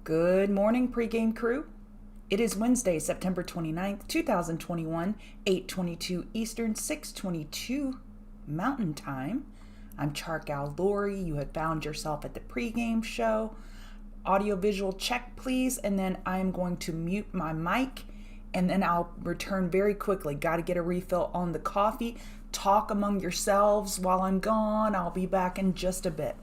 Good morning, pregame crew. It is Wednesday, September 29th, 2021, 8:22 Eastern, 6:22 Mountain Time. I'm Chargal Lori. You have found yourself at the pregame show. Audio-visual check, please, and then I'm going to mute my mic, and then I'll return very quickly. Got to get a refill on the coffee. Talk among yourselves while I'm gone. I'll be back in just a bit.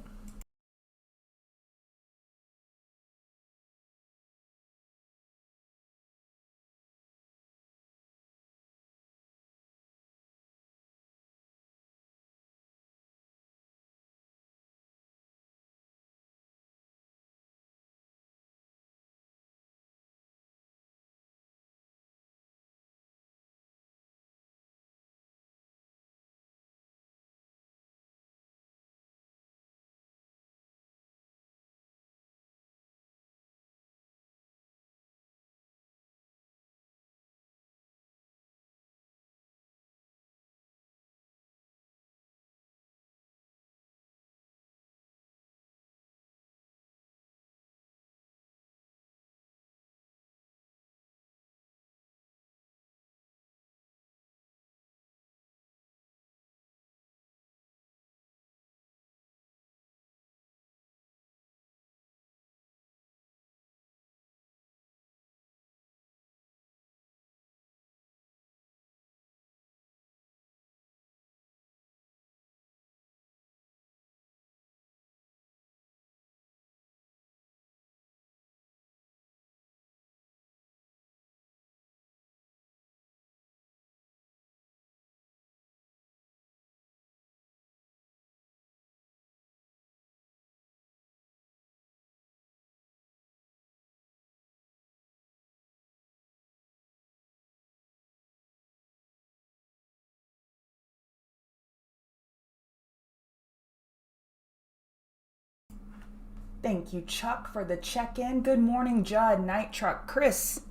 Thank you, Chuck, for the check-in. Good morning, Judd, Night Truck, Chris,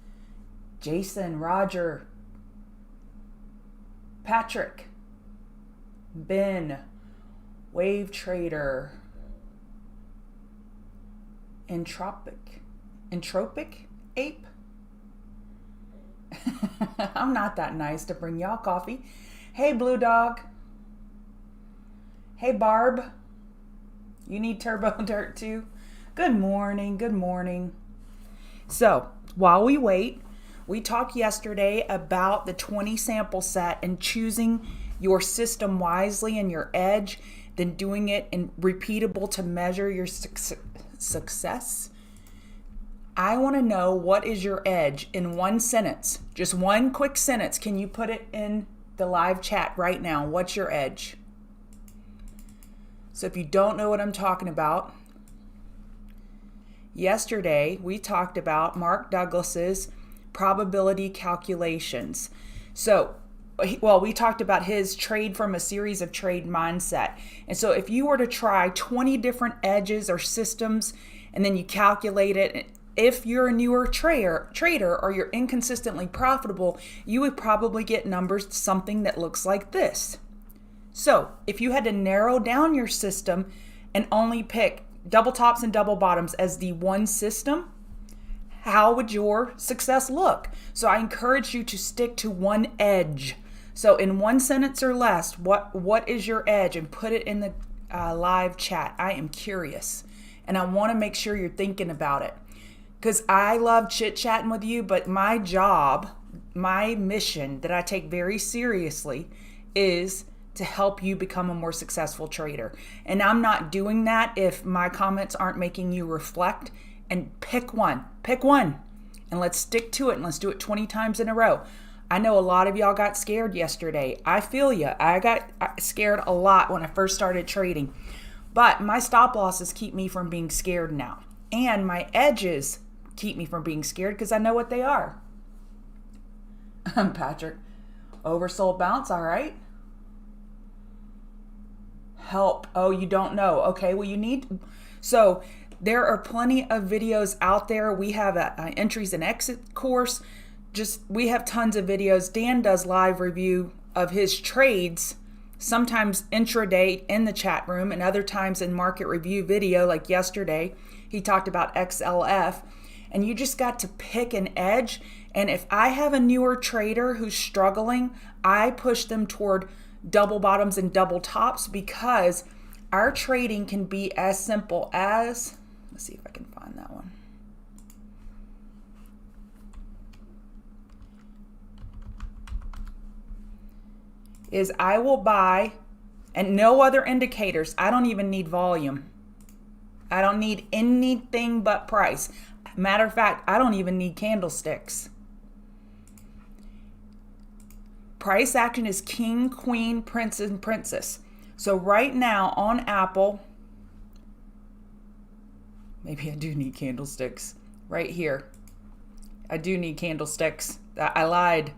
Jason, Roger, Patrick, Ben, Wave Trader, Entropic Ape. I'm not that nice to bring y'all coffee. Hey, Blue Dog. Hey, Barb. You need Turbo Dirt too? Good morning, good morning. So, while we wait, we talked yesterday about the 20 sample set and choosing your system wisely and your edge, then doing it in repeatable to measure your success. I want to know, what is your edge in one sentence? Just one quick sentence. Can you put it in the live chat right now? What's your edge? So if you don't know what I'm talking about, yesterday we talked about Mark Douglas's probability calculations. So, well, we talked about his trade from a series of trade mindset. And so if you were to try 20 different edges or systems and then you calculate it, if you're a newer trader or you're inconsistently profitable, you would probably get numbers, something that looks like this. So if you had to narrow down your system and only pick double tops and double bottoms as the one system, how would your success look? So I encourage you to stick to one edge. So in one sentence or less, what is your edge? And put it in the live chat. I am curious, and I want to make sure you're thinking about it, because I love chit-chatting with you, but my job, my mission that I take very seriously is to help you become a more successful trader. And I'm not doing that if my comments aren't making you reflect and pick one, and let's stick to it, and let's do it 20 times in a row. I know a lot of y'all got scared yesterday. I feel you. I got scared a lot when I first started trading, but my stop losses keep me from being scared now. And my edges keep me from being scared because I know what they are. Patrick, oversold bounce, all right. Help. Oh, you don't know. Okay, well, you need. So there are plenty of videos out there. We have an entries and exit course. We have tons of videos. Dan does live review of his trades, sometimes intraday in the chat room and other times in market review video, like yesterday. He talked about XLF. and you just got to pick an edge. And if I have a newer trader who's struggling, I push them toward double bottoms and double tops, because our trading can be as simple as, let's see if I can find that one. Is I will buy, and no other indicators. I don't even need volume. I don't need anything but price. Matter of fact, I don't even need candlesticks. Price action is king, queen, prince, and princess. So right now on Apple, maybe I do need candlesticks right here. I do need candlesticks. I lied.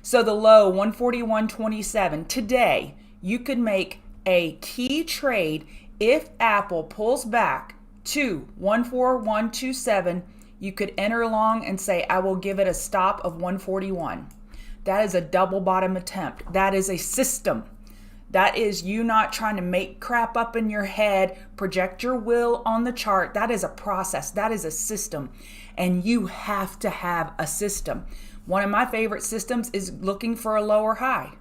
So the low, 141.27. Today, you could make a key trade if Apple pulls back to 14127. You could enter long and say, I will give it a stop of 141. That is a double bottom attempt. That is a system. That is you not trying to make crap up in your head, project your will on the chart. That is a process. That is a system. And you have to have a system. One of my favorite systems is looking for a lower high.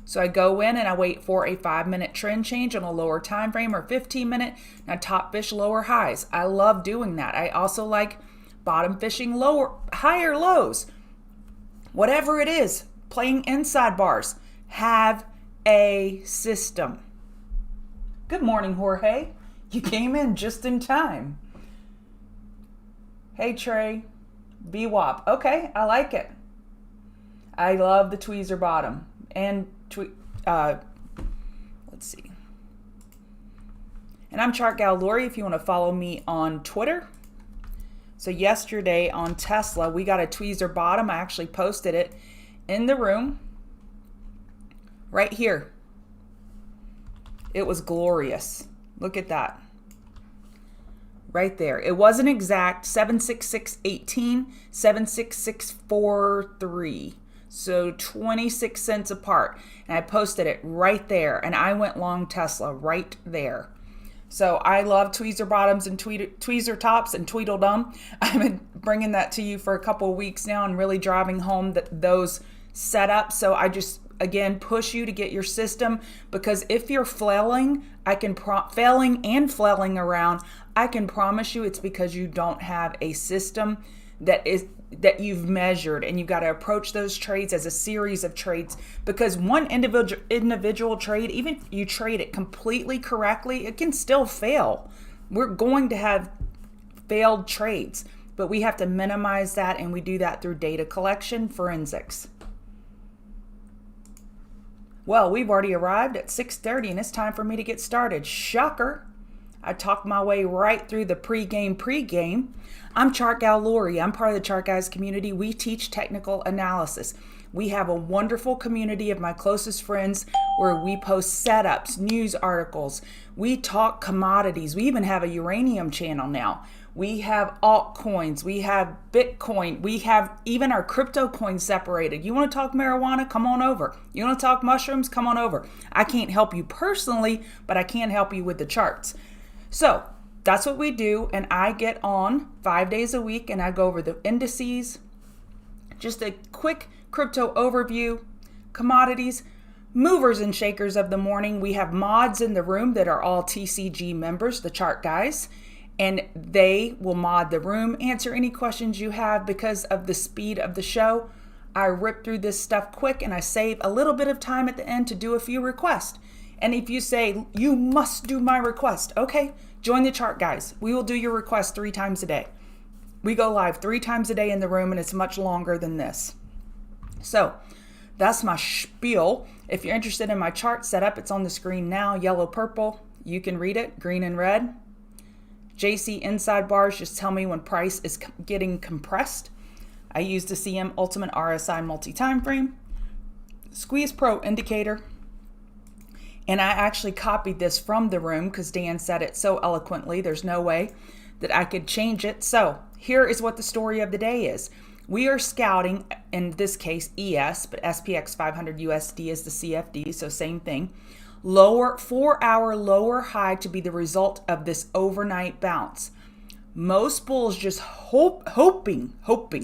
So I go in and I wait for a 5-minute trend change on a lower time frame, or 15-minute, and I top fish lower highs. I love doing that. I also like bottom fishing higher lows. Whatever it is, playing inside bars. Have a system. Good morning, Jorge. You came in just in time. Hey, Trey. VWAP. Okay, I like it. I love the tweezer bottom. And let's see. And I'm Chart Gal Lori if you want to follow me on Twitter. So yesterday on Tesla, we got a tweezer bottom. I actually posted it in the room right here. It was glorious. Look at that. Right there. It wasn't exact. 76618, 76643. So 26 cents apart. And I posted it right there. And I went long Tesla right there. So I love tweezer bottoms and tweezer tops and Tweedledum. I've been bringing that to you for a couple of weeks now and really driving home those setups. So I just, again, push you to get your system, because if you're flailing, failing and flailing around, I can promise you it's because you don't have a system that you've measured, and you've got to approach those trades as a series of trades, because one individual trade, even if you trade it completely correctly, it can still fail. We're going to have failed trades, but we have to minimize that, and we do that through data collection, forensics. Well, we've already arrived at 6:30 and it's time for me to get started. Shocker. I talked my way right through the pregame. I'm Chart Gal Lori. I'm part of the Chart Guys community. We teach technical analysis. We have a wonderful community of my closest friends where we post setups, news articles. We talk commodities. We even have a uranium channel now. We have altcoins. We have Bitcoin. We have even our crypto coins separated. You want to talk marijuana? Come on over. You want to talk mushrooms? Come on over. I can't help you personally, but I can help you with the charts. So that's what we do. And I get on 5 days a week and I go over the indices, just a quick crypto overview, commodities, movers and shakers of the morning. We have mods in the room that are all TCG members, the Chart Guys. And they will mod the room, answer any questions you have. Because of the speed of the show, I rip through this stuff quick and I save a little bit of time at the end to do a few requests. And if you say, you must do my request, okay, join the Chart Guys. We will do your request 3 times a day. We go live 3 times a day in the room, and it's much longer than this. So that's my spiel. If you're interested in my chart setup, it's on the screen now, yellow, purple. You can read it, green and red. JC inside bars just tell me when price is getting compressed. I use the CM Ultimate RSI multi-time frame. Squeeze Pro indicator. And I actually copied this from the room because Dan said it so eloquently. There's no way that I could change it. So here is what the story of the day is. We are scouting, in this case ES, but SPX 500 USD is the CFD, so same thing. 4-hour lower high to be the result of this overnight bounce. Most bulls just hoping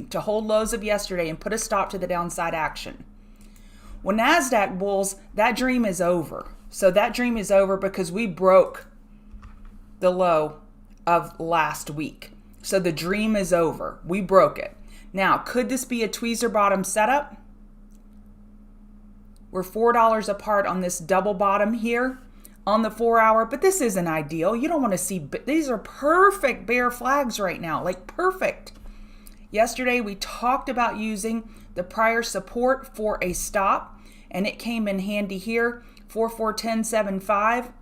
to hold lows of yesterday and put a stop to the downside action. Well, NASDAQ bulls, that dream is over. So that dream is over because we broke the low of last week. So the dream is over. We broke it. Now, could this be a tweezer bottom setup? We're $4 apart on this double bottom here on the 4 hour, but this isn't ideal. You don't want to see, these are perfect bear flags right now, like perfect. Yesterday, we talked about using the prior support for a stop, and it came in handy here, 441075.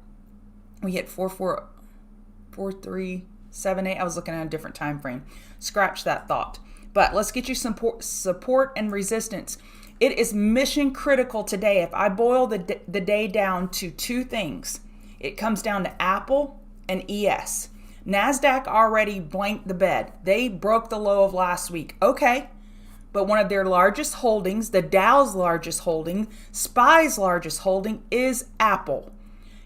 We hit 444378. I was looking at a different time frame. Scratch that thought. But let's get you some support and resistance. It is mission critical today. If I boil the day down to two things, it comes down to Apple and ES. NASDAQ already blanked the bed. They broke the low of last week. Okay, but one of their largest holdings, the Dow's largest holding, SPY's largest holding is Apple.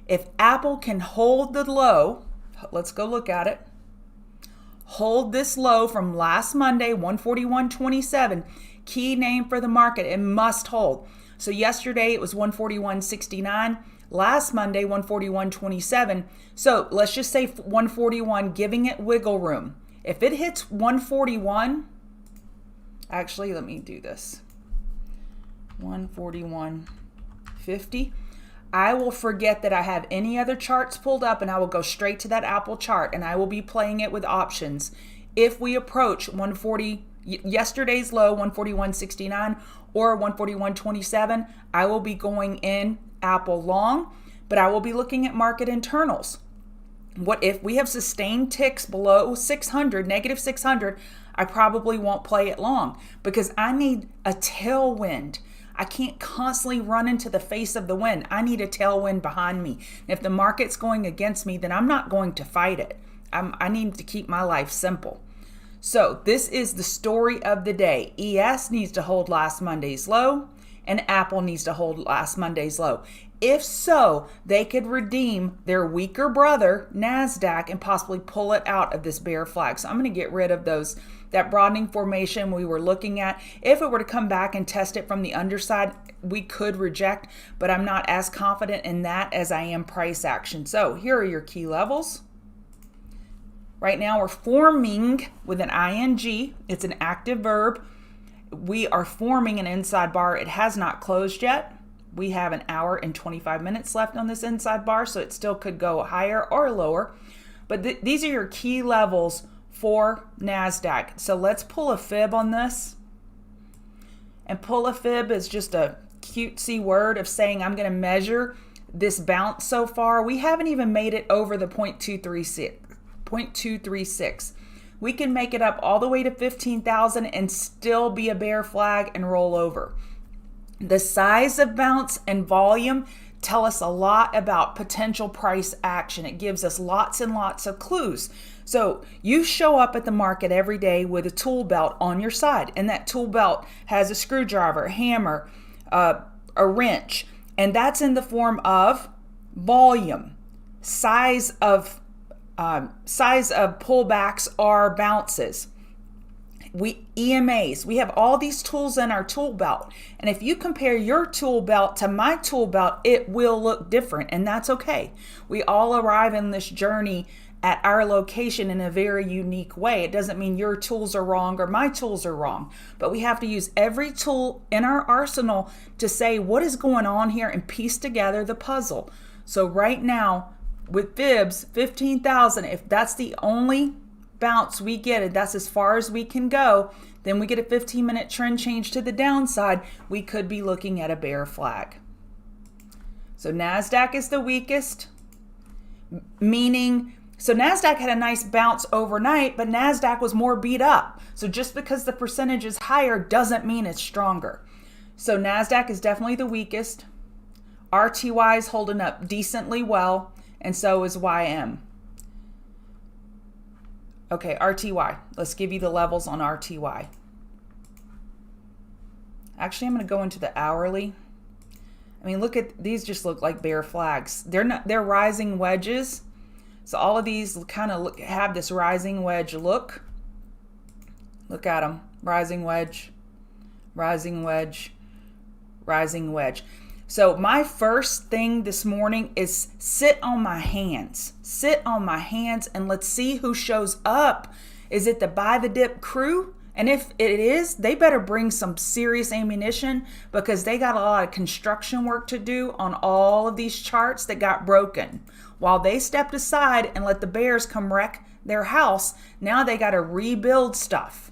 If Apple can hold the low, let's go look at it. Hold this low from last Monday, 141.27. Key name for the market, it must hold. So yesterday it was 141.69. Last Monday, 141.27. So let's just say 141, giving it wiggle room. If it hits 141, actually, let me do this. 141.50. I will forget that I have any other charts pulled up and I will go straight to that Apple chart and I will be playing it with options. If we approach 140, yesterday's low, 141.69 or 141.27, I will be going in Apple long, but I will be looking at market internals. What if we have sustained ticks below 600, negative 600, I probably won't play it long because I need a tailwind. I can't constantly run into the face of the wind. I need a tailwind behind me. If the market's going against me, then I'm not going to fight it. I need to keep my life simple. So this is the story of the day. ES needs to hold last Monday's low and Apple needs to hold last Monday's low. If so, they could redeem their weaker brother, NASDAQ, and possibly pull it out of this bear flag. So I'm going to get rid of that broadening formation we were looking at. If it were to come back and test it from the underside, we could reject, but I'm not as confident in that as I am price action. So here are your key levels. Right now we're forming with an ing. It's an active verb. We are forming an inside bar. It has not closed yet. We have an hour and 25 minutes left on this inside bar, so it still could go higher or lower. But these are your key levels for NASDAQ. So let's pull a fib on this. And pull a fib is just a cutesy word of saying I'm going to measure this bounce so far. We haven't even made it over the 0.236. We can make it up all the way to 15,000 and still be a bear flag and roll over. The size of bounce and volume tell us a lot about potential price action. It gives us lots and lots of clues. So you show up at the market every day with a tool belt on your side, and that tool belt has a screwdriver, a hammer, a wrench, and that's in the form of volume, size of pullbacks or bounces. EMAs, we have all these tools in our tool belt. And if you compare your tool belt to my tool belt, it will look different, and that's okay. We all arrive in this journey at our location in a very unique way. It doesn't mean your tools are wrong or my tools are wrong, but we have to use every tool in our arsenal to say what is going on here and piece together the puzzle. So right now with fibs, 15,000, if that's the only bounce we get, and that's as far as we can go, then we get a 15-minute trend change to the downside, we could be looking at a bear flag. So NASDAQ is the weakest, meaning, so NASDAQ had a nice bounce overnight, but NASDAQ was more beat up. So just because the percentage is higher doesn't mean it's stronger. So NASDAQ is definitely the weakest. RTY is holding up decently well, and so is YM. Okay, RTY. Let's give you the levels on RTY. Actually, I'm going to go into the hourly. I mean, look at these, just look like bear flags. They're rising wedges. So all of these kind of have this rising wedge look. Look at them. Rising wedge, rising wedge, rising wedge. So my first thing this morning is sit on my hands. Sit on my hands and let's see who shows up. Is it the buy the dip crew? And if it is, they better bring some serious ammunition because they got a lot of construction work to do on all of these charts that got broken. While they stepped aside and let the bears come wreck their house, now they got to rebuild stuff.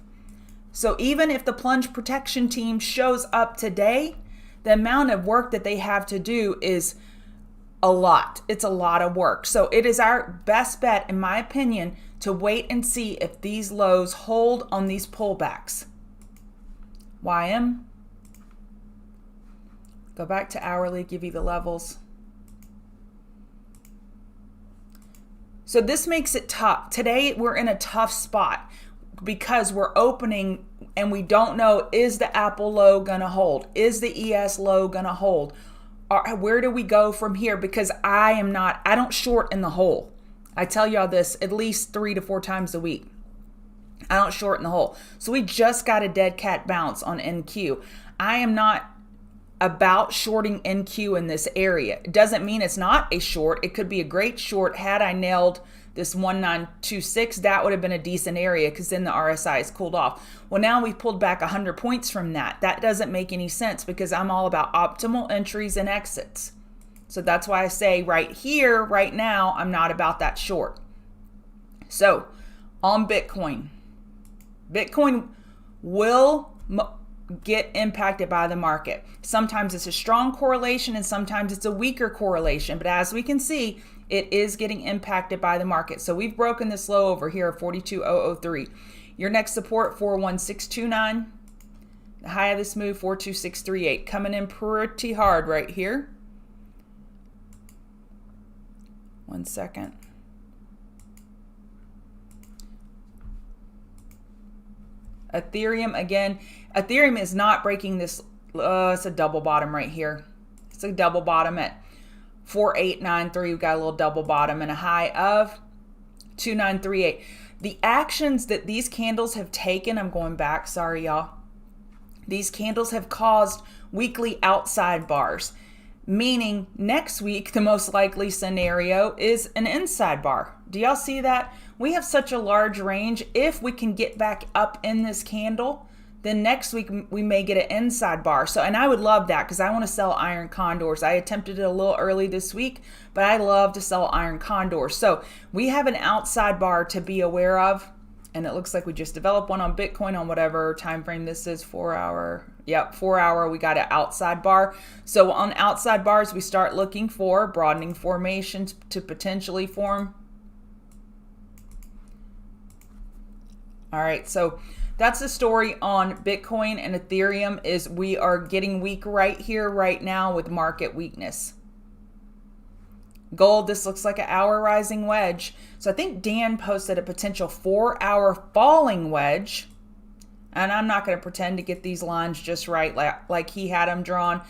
So even if the plunge protection team shows up today, the amount of work that they have to do is a lot. It's a lot of work. So it is our best bet, in my opinion, to wait and see if these lows hold on these pullbacks. YM. Go back to hourly, give you the levels. So this makes it tough. Today we're in a tough spot because we're opening and we don't know, is the Apple low gonna hold? Is the ES low gonna hold? Or where do we go from here? Because I don't short in the hole. I tell y'all this at least 3 to 4 times a week. I don't short in the hole. So we just got a dead cat bounce on NQ. I am not about shorting NQ in this area. It doesn't mean it's not a short. It could be a great short. Had I nailed this 1926, that would have been a decent area because then the RSI is cooled off. Well, now we've pulled back 100 points from that. That doesn't make any sense because I'm all about optimal entries and exits. So that's why I say right here, right now, I'm not about that short. So on Bitcoin, Bitcoin will get impacted by the market. Sometimes it's a strong correlation and sometimes it's a weaker correlation. But as we can see, it is getting impacted by the market. So we've broken this low over here, 42,003. Your next support, 41629. The high of this move, 42638. Coming in pretty hard right here. 1 second. Ethereum again. Ethereum is not breaking this. It's a double bottom right here. It's a double bottom at 4893. We've got a little double bottom and a high of 2938. The actions that these candles have taken, I'm going back, sorry y'all. These candles have caused weekly outside bars, meaning next week the most likely scenario is an inside bar. Do y'all see that? We have such a large range. If we can get back up in this candle, then next week we may get an inside bar. So, and I would love that because I want to sell iron condors. I attempted it a little early this week, but I love to sell iron condors. So we have an outside bar to be aware of. And it looks like we just developed one on Bitcoin on whatever time frame this is, 4 hour. Yep, 4 hour, we got an outside bar. So on outside bars, we start looking for broadening formations to potentially form. All right, so that's the story on Bitcoin and Ethereum is we are getting weak right here, right now with market weakness. Gold, this looks like an hour rising wedge. So I think Dan posted a potential 4 hour falling wedge. And I'm not going to pretend to get these lines just right like he had them drawn.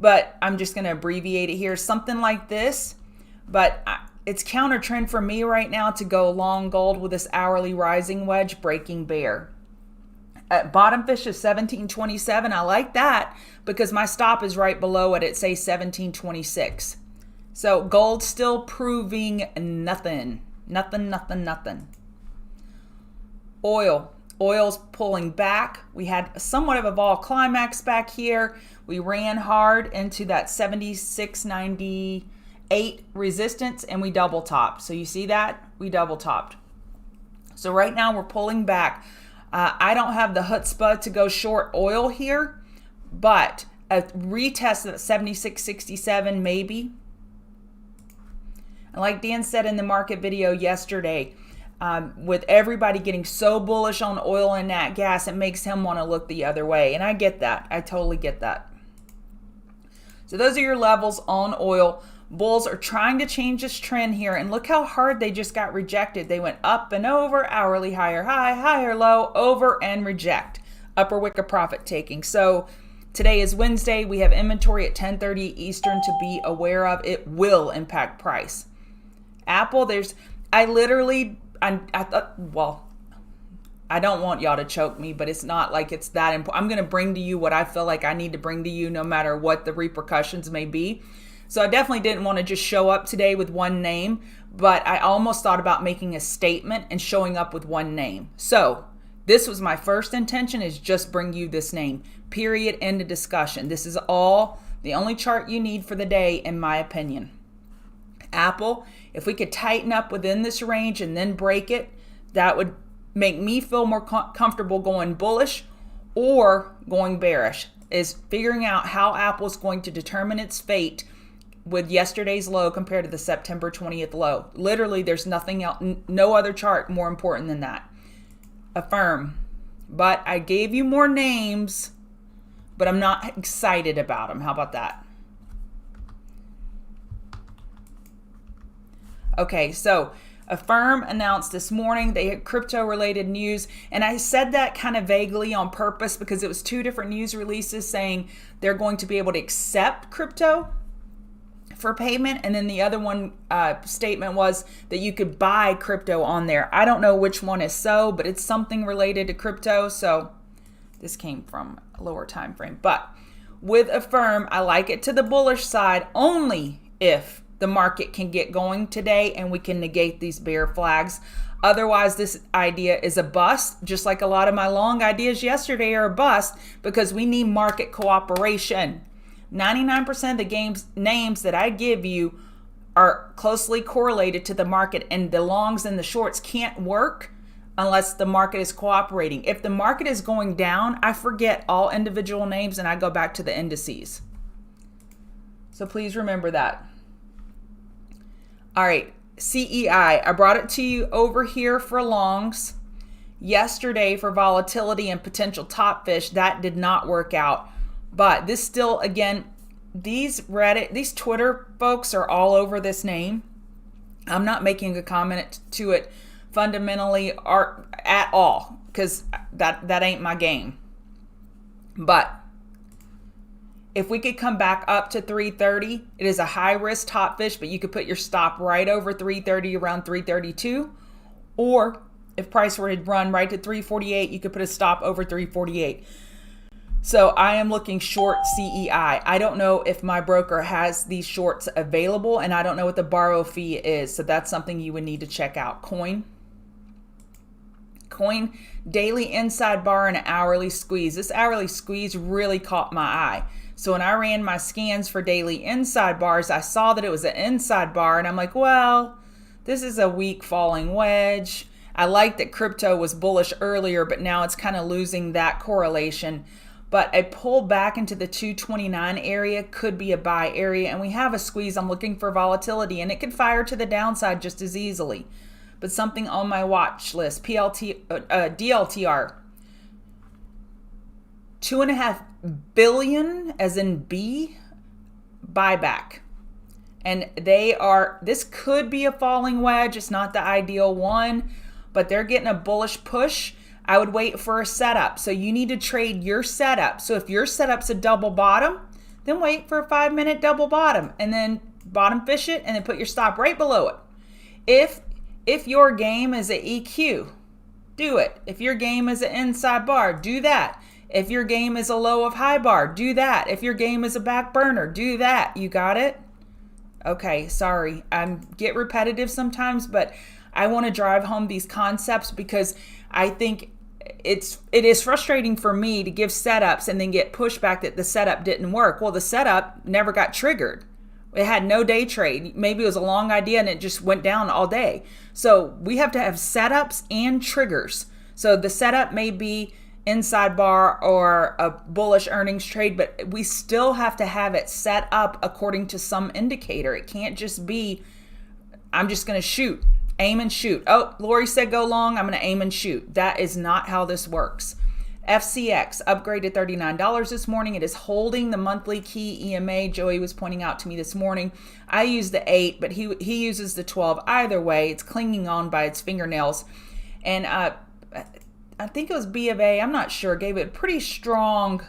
But I'm just going to abbreviate it here. Something like this. But it's counter trend for me right now to go long gold with this hourly rising wedge breaking bear. At bottom fish is 1727. I like that because my stop is right below it. It says 1726. So gold still proving nothing. Nothing. Oil's pulling back. We had somewhat of a vol climax back here. We ran hard into that 76.98 resistance and we double topped. So you see that? We double topped. So right now we're pulling back. I don't have the chutzpah to go short oil here, but a retest at 76.67 maybe. And like Dan said in the market video yesterday, with everybody getting so bullish on oil and nat gas, it makes him want to look the other way. And I get that. I totally get that. So those are your levels on oil. Bulls are trying to change this trend here. And look how hard they just got rejected. They went up and over, hourly higher high, higher low, over and reject. Upper wick profit taking. So today is Wednesday. We have inventory at 10:30 Eastern to be aware of. It will impact price. Apple, I literally, I thought, well, I don't want y'all to choke me, but it's not like it's that important. I'm going to bring to you what I feel like I need to bring to you, no matter what the repercussions may be. So I definitely didn't want to just show up today with one name, but I almost thought about making a statement and showing up with one name. So this was my first intention, is just bring you this name. Period. End of discussion. This is all the only chart you need for the day, in my opinion. Apple, if we could tighten up within this range and then break it, that would make me feel more comfortable going bullish or going bearish. Is figuring out how Apple's going to determine its fate with yesterday's low compared to the September 20th low. Literally, there's nothing else, no other chart more important than that. Affirm. But I gave you more names, but I'm not excited about them. How about that? Okay, so Affirm announced this morning they had crypto-related news, and I said that kind of vaguely on purpose because it was two different news releases saying they're going to be able to accept crypto for payment, and then the other one statement was that you could buy crypto on there. I don't know which one is so, but it's something related to crypto, so this came from a lower time frame. But with Affirm, I like it to the bullish side only if the market can get going today and we can negate these bear flags. Otherwise, this idea is a bust, just like a lot of my long ideas yesterday are a bust, because we need market cooperation. 99% of the names that I give you are closely correlated to the market, and the longs and the shorts can't work unless the market is cooperating. If the market is going down, I forget all individual names and I go back to the indices. So please remember that. All right, CEI, I brought it to you over here for longs. Yesterday for volatility and potential top fish, that did not work out. But this still, again, these Twitter folks are all over this name. I'm not making a comment to it fundamentally or at all, because that ain't my game. But if we could come back up to 330, it is a high risk top fish, but you could put your stop right over 330, around 332. Or if price were to run right to 348, you could put a stop over 348. So I am looking short CEI. I don't know if my broker has these shorts available, and I don't know what the borrow fee is. So that's something you would need to check out. Coin, daily inside bar and an hourly squeeze. This hourly squeeze really caught my eye. So when I ran my scans for daily inside bars, I saw that it was an inside bar, and I'm like, well, this is a weak falling wedge. I like that crypto was bullish earlier, but now it's kind of losing that correlation. But a pull back into the 229 area could be a buy area, and we have a squeeze. I'm looking for volatility, and it could fire to the downside just as easily. But something on my watch list, DLTR, 2.5 billion, as in B, buyback. And this could be a falling wedge. It's not the ideal one, but they're getting a bullish push. I would wait for a setup. So you need to trade your setup. So if your setup's a double bottom, then wait for a 5-minute double bottom and then bottom fish it and then put your stop right below it. If your game is an EQ, do it. If your game is an inside bar, do that. If your game is a low of high bar, do that. If your game is a back burner, do that. You got it? Okay, sorry. I get repetitive sometimes, but I want to drive home these concepts because I think it is frustrating for me to give setups and then get pushback that the setup didn't work. Well, the setup never got triggered. It had no day trade. Maybe it was a long idea and it just went down all day. So we have to have setups and triggers. So the setup may be inside bar or a bullish earnings trade, but we still have to have it set up according to some indicator. It can't just be, I'm just going to shoot, aim and shoot. Oh, Lori said go long, I'm going to aim and shoot. That is not how this works. FCX upgraded $39 this morning. It is holding the monthly key EMA. Joey was pointing out to me this morning. I use the 8, but he uses the 12. Either way, it's clinging on by its fingernails. And I think it was B of A, I'm not sure, gave it pretty strong.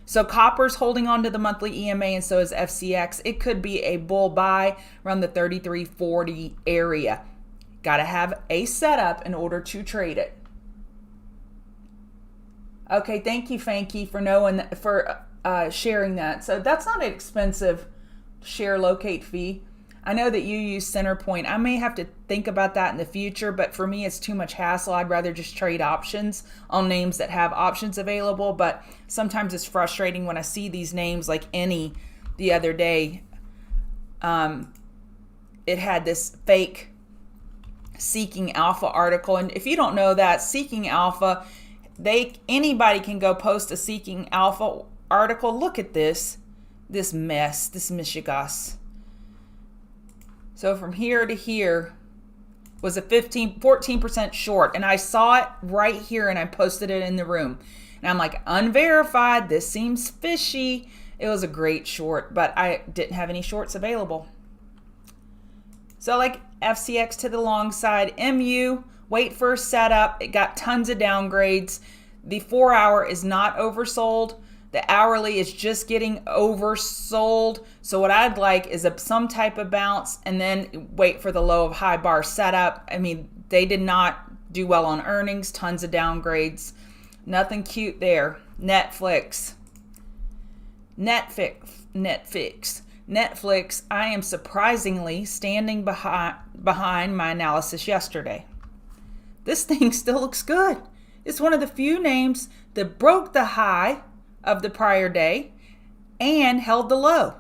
So copper's holding on to the monthly EMA, and so is FCX. It could be a bull buy around the 33.40 area. Got to have a setup in order to trade it. Okay, thank you, Fanky, for knowing that, for sharing that. So that's not an expensive share locate fee. I know that you use Centerpoint. I may have to think about that in the future, but for me, it's too much hassle. I'd rather just trade options on names that have options available. But sometimes it's frustrating when I see these names like any the other day. It had this fake Seeking Alpha article. And if you don't know that, Seeking Alpha, anybody can go post a Seeking Alpha article. Look at this mess, this mishigas. So from here to here was a 14% short. And I saw it right here and I posted it in the room. And I'm like, unverified, this seems fishy. It was a great short, but I didn't have any shorts available. So like FCX to the long side, MU, wait for a setup. It got tons of downgrades. The 4 hour is not oversold. The hourly is just getting oversold. So what I'd like is some type of bounce and then wait for the low of high bar setup. I mean, they did not do well on earnings, tons of downgrades. Nothing cute there. Netflix, I am surprisingly standing behind my analysis yesterday. This thing still looks good. It's one of the few names that broke the high of the prior day and held the low.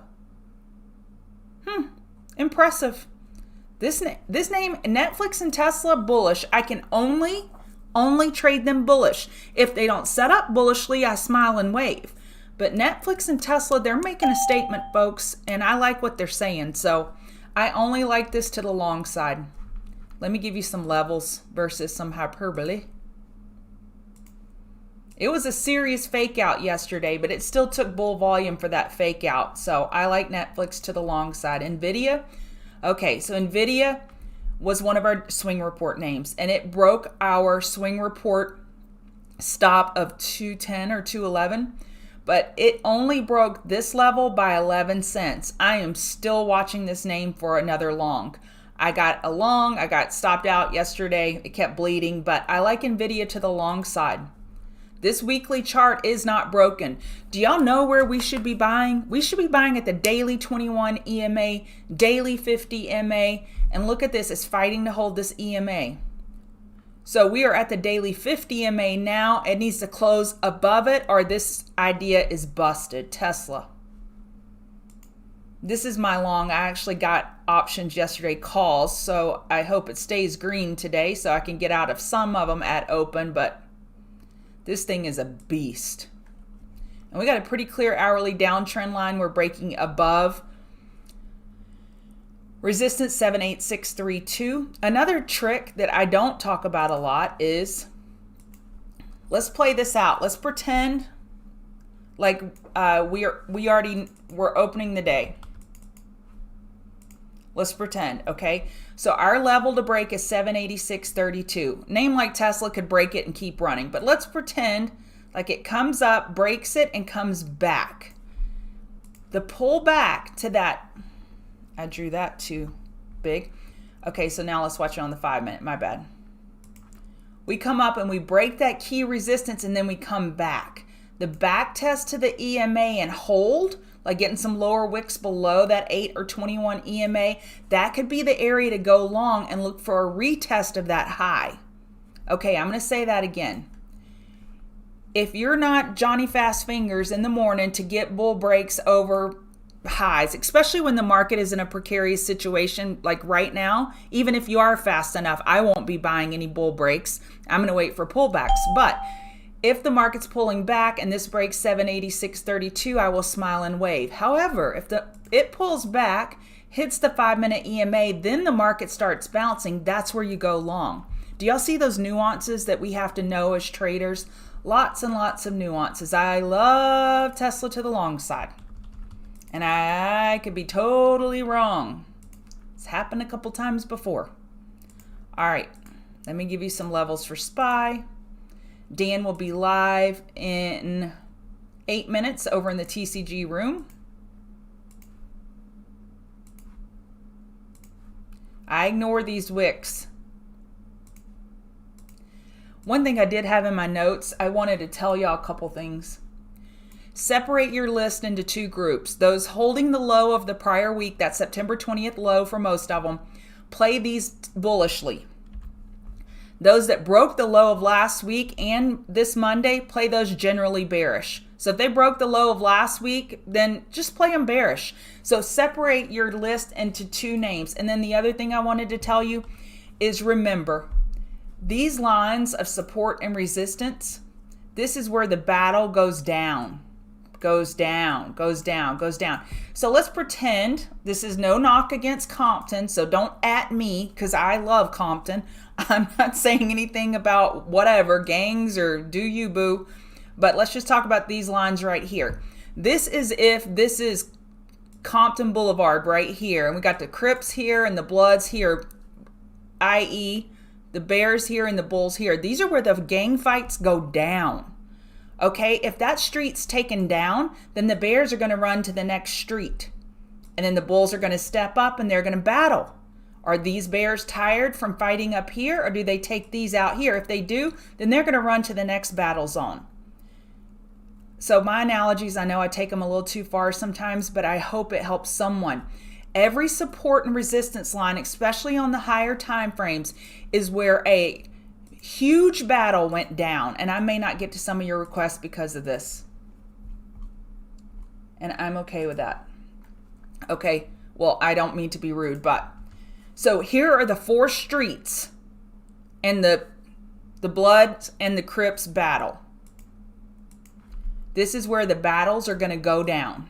Impressive. This name, Netflix and Tesla, bullish. I can only trade them bullish. If they don't set up bullishly, I smile and wave. But Netflix and Tesla, they're making a statement, folks, and I like what they're saying. So I only like this to the long side. Let me give you some levels versus some hyperbole. It was a serious fake out yesterday, but it still took bull volume for that fake out. So I like Netflix to the long side. Nvidia, okay, so Nvidia was one of our swing report names, and it broke our swing report stop of 210 or 211, but it only broke this level by 11 cents. I am still watching this name for another long. I got stopped out yesterday. It kept bleeding, but I like Nvidia to the long side. This weekly chart is not broken. Do y'all know where we should be buying? We should be buying at the daily 21 EMA, daily 50 MA, and look at this, it's fighting to hold this EMA. So we are at the daily 50 MA now. It needs to close above it or this idea is busted. Tesla. This is my long. I actually got options yesterday, calls, so I hope it stays green today so I can get out of some of them at open, but this thing is a beast. And we got a pretty clear hourly downtrend line. We're breaking above resistance 78632. Another trick that I don't talk about a lot is, let's play this out. Let's pretend like we're opening the day. Let's pretend, okay? So our level to break is 786.32. Name like Tesla could break it and keep running, but let's pretend like it comes up, breaks it, and comes back. The pull back to that, I drew that too big. Okay, so now let's watch it on the 5 minute, my bad. We come up and we break that key resistance and then we come back. The back test to the EMA and hold, like getting some lower wicks below that 8 or 21 EMA, that could be the area to go long and look for a retest of that high. Okay, I'm going to say that again. If you're not Johnny Fast Fingers in the morning to get bull breaks over highs, especially when the market is in a precarious situation like right now, even if you are fast enough, I won't be buying any bull breaks. I'm going to wait for pullbacks. But if the market's pulling back and this breaks 786.32, I will smile and wave. However, if it pulls back, hits the 5 minute EMA, then the market starts bouncing, that's where you go long. Do y'all see those nuances that we have to know as traders? Lots and lots of nuances. I love Tesla to the long side. And I could be totally wrong. It's happened a couple times before. All right, let me give you some levels for SPY. Dan will be live in 8 minutes over in the TCG room. I ignore these wicks. One thing I did have in my notes, I wanted to tell y'all a couple things. Separate your list into two groups. Those holding the low of the prior week, that September 20th low for most of them, play these bullishly. Those that broke the low of last week and this Monday, play those generally bearish. So if they broke the low of last week, then just play them bearish. So separate your list into two names. And then the other thing I wanted to tell you is remember, these lines of support and resistance, this is where the battle goes down. Goes down, goes down, goes down. So let's pretend this is no knock against Compton. So don't at me because I love Compton. I'm not saying anything about whatever, gangs or do you boo. But let's just talk about these lines right here. This is Compton Boulevard right here. And we got the Crips here and the Bloods here, i.e. the Bears here and the Bulls here. These are where the gang fights go down. Okay, if that street's taken down, then the Bears are going to run to the next street. And then the Bulls are going to step up and they're going to battle. Are these Bears tired from fighting up here, or do they take these out here? If they do, then they're going to run to the next battle zone. So my analogies, I know I take them a little too far sometimes, but I hope it helps someone. Every support and resistance line, especially on the higher time frames, is where a huge battle went down. And I may not get to some of your requests because of this. And I'm okay with that. Okay, well, I don't mean to be rude, but so here are the four streets and the Bloods and the Crips battle. This is where the battles are going to go down.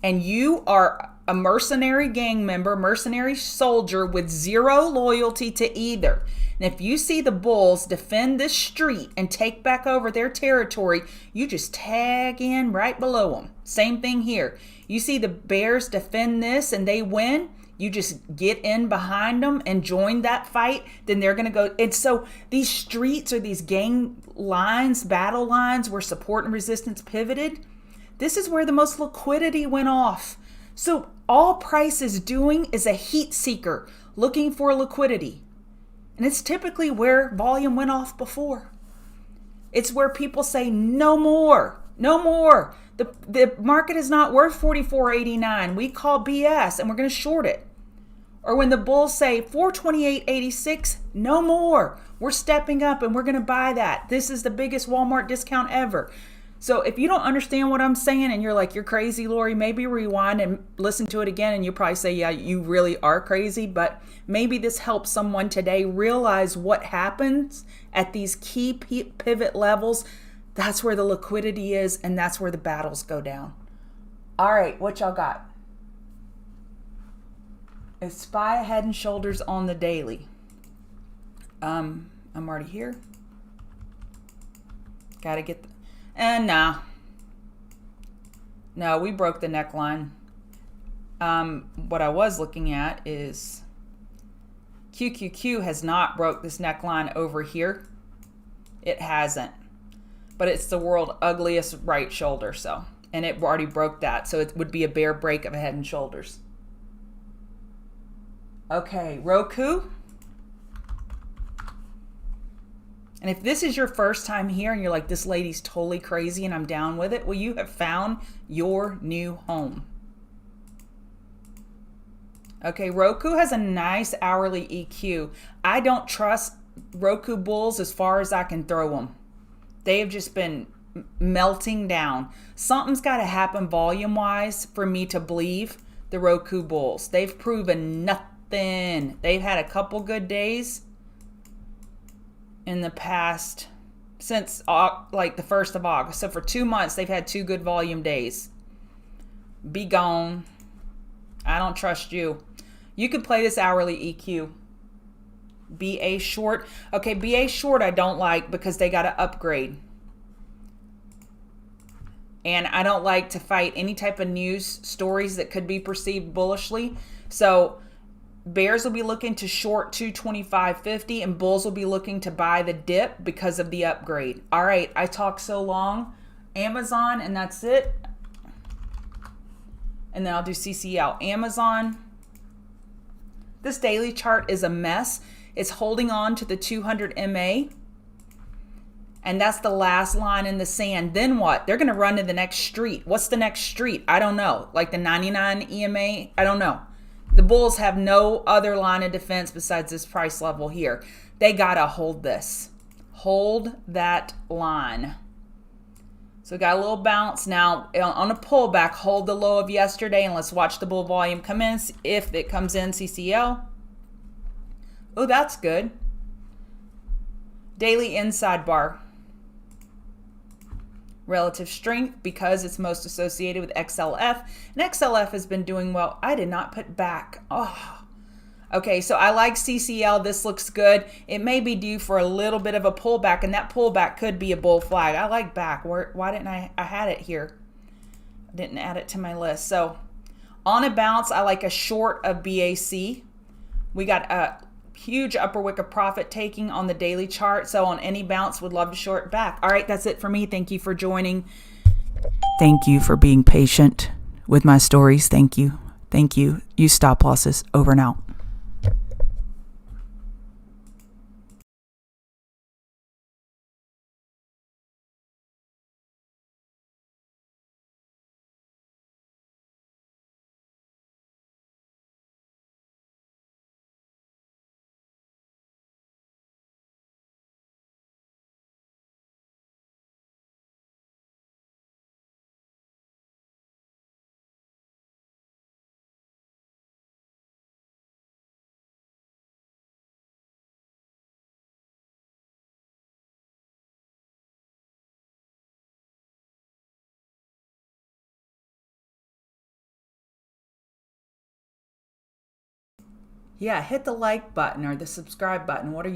And you are a mercenary gang member, mercenary soldier with zero loyalty to either. And if you see the Bulls defend this street and take back over their territory, you just tag in right below them. Same thing here. You see the Bears defend this and they win, you just get in behind them and join that fight, then they're going to go. And so these streets or these gang lines, battle lines where support and resistance pivoted, this is where the most liquidity went off. So all price is doing is a heat seeker looking for liquidity. And it's typically where volume went off before. It's where people say, no more, no more. The market is not worth 44.89. We call BS and we're going to short it. Or when the bulls say 428.86, no more. We're stepping up and we're going to buy that. This is the biggest Walmart discount ever. So if you don't understand what I'm saying and you're like, you're crazy, Lori, maybe rewind and listen to it again and you probably say, yeah, you really are crazy. But maybe this helps someone today realize what happens at these key pivot levels. That's where the liquidity is and that's where the battles go down. All right, what y'all got? Is SPY head and shoulders on the daily? I'm already here. Gotta get... nah. No, we broke the neckline. What I was looking at is QQQ has not broke this neckline over here. It hasn't. But it's the world's ugliest right shoulder, so. And it already broke that, so it would be a bear break of a head and shoulders. Okay, Roku. And if this is your first time here and you're like, this lady's totally crazy and I'm down with it, well, you have found your new home. Okay, Roku has a nice hourly EQ. I don't trust Roku bulls as far as I can throw them. They have just been melting down. Something's got to happen volume-wise for me to believe the Roku bulls. They've proven nothing. They've had a couple good days in the past since like the 1st of August. So for 2 months, they've had 2 good volume days. Be gone. I don't trust you. You could play this hourly EQ. BA short. Okay, BA short I don't like because they got to upgrade. And I don't like to fight any type of news stories that could be perceived bullishly. So bears will be looking to short 225.50 and bulls will be looking to buy the dip because of the upgrade. All right, I talked so long. Amazon, and that's it. And then I'll do CCL. Amazon. This daily chart is a mess. It's holding on to the 200 MA. And that's the last line in the sand. Then what? They're going to run to the next street. What's the next street? I don't know. Like the 99 EMA? I don't know. The bulls have no other line of defense besides this price level here. They got to hold this. Hold that line. So we got a little bounce. Now on a pullback, hold the low of yesterday and let's watch the bull volume come in. If it comes in, CCL. Oh, that's good. Daily inside bar. Relative strength because it's most associated with XLF. And XLF has been doing well. I did not put back. Oh, okay. So I like CCL. This looks good. It may be due for a little bit of a pullback, and that pullback could be a bull flag. I like back. Why didn't I had it here? I didn't add it to my list. So on a bounce, I like a short of BAC. We got a huge upper wick of profit taking on the daily chart. So on any bounce, would love to short back. All right, that's it for me. Thank you for joining. Thank you for being patient with my stories. Thank you. Thank you. Use stop losses. Over and out. Yeah, hit the like button or the subscribe button. What are you